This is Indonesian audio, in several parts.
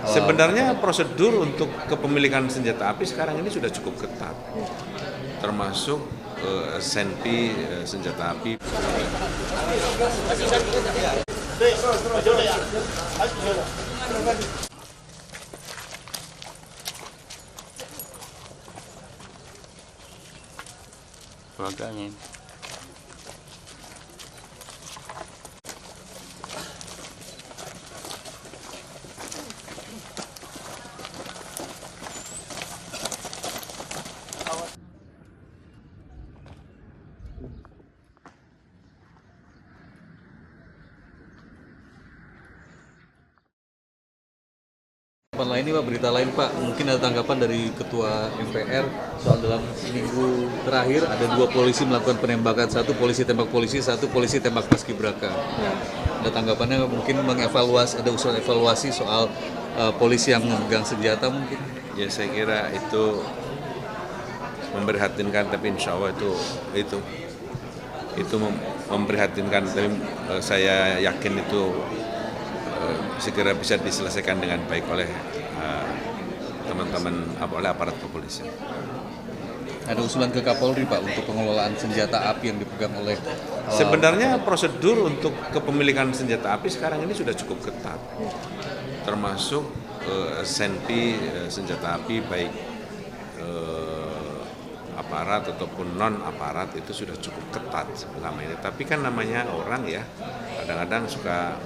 Sebenarnya prosedur untuk kepemilikan senjata api sekarang ini sudah cukup ketat, termasuk SNP senjata api. Keluarganya. Lain Pak, berita lain Pak, mungkin ada tanggapan dari Ketua MPR soal dalam seminggu terakhir ada 2 polisi melakukan penembakan, 1 polisi tembak polisi, 1 polisi tembak paskibraka. Ada tanggapannya mungkin mengevaluasi, ada usulan evaluasi soal polisi yang memegang senjata mungkin? Ya saya kira itu memprihatinkan, tapi insya Allah itu memprihatinkan, tapi saya yakin itu segera bisa diselesaikan dengan baik oleh teman-teman, oleh aparat kepolisian. Ada usulan ke Kapolri Pak untuk pengelolaan senjata api yang dipegang oleh sebenarnya prosedur untuk kepemilikan senjata api sekarang ini sudah cukup ketat, termasuk SNP senjata api baik aparat ataupun non aparat itu sudah cukup ketat selama ini. Tapi kan namanya orang ya, kadang-kadang suka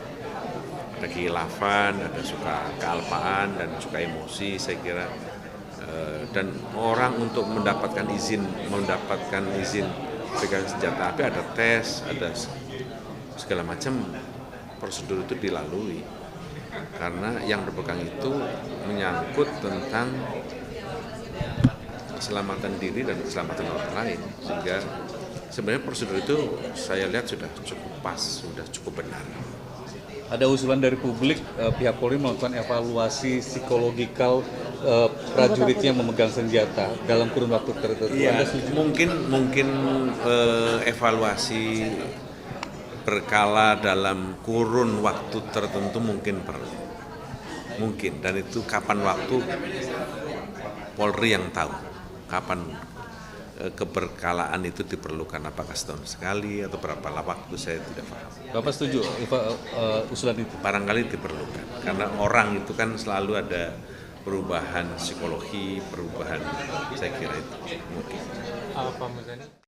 ada kekhilafan, ada suka kealpaan dan suka emosi saya kira, dan orang untuk mendapatkan izin pegang senjata api ada tes, ada segala macam prosedur itu dilalui karena yang berpegang itu menyangkut tentang keselamatan diri dan keselamatan orang lain, sehingga sebenarnya prosedur itu saya lihat sudah cukup pas, sudah cukup benar. Ada usulan dari publik pihak Polri melakukan evaluasi psikologikal prajuritnya memegang senjata dalam kurun waktu tertentu. Iya, mungkin evaluasi berkala dalam kurun waktu tertentu mungkin perlu. Mungkin, dan itu kapan waktu Polri yang tahu kapan keberkalaan itu diperlukan, apakah setahun sekali atau berapa waktu saya tidak paham. Bapak setuju usulan itu? Barangkali diperlukan, karena orang itu kan selalu ada perubahan psikologi, perubahan saya kira itu mungkin. Pak Muzani.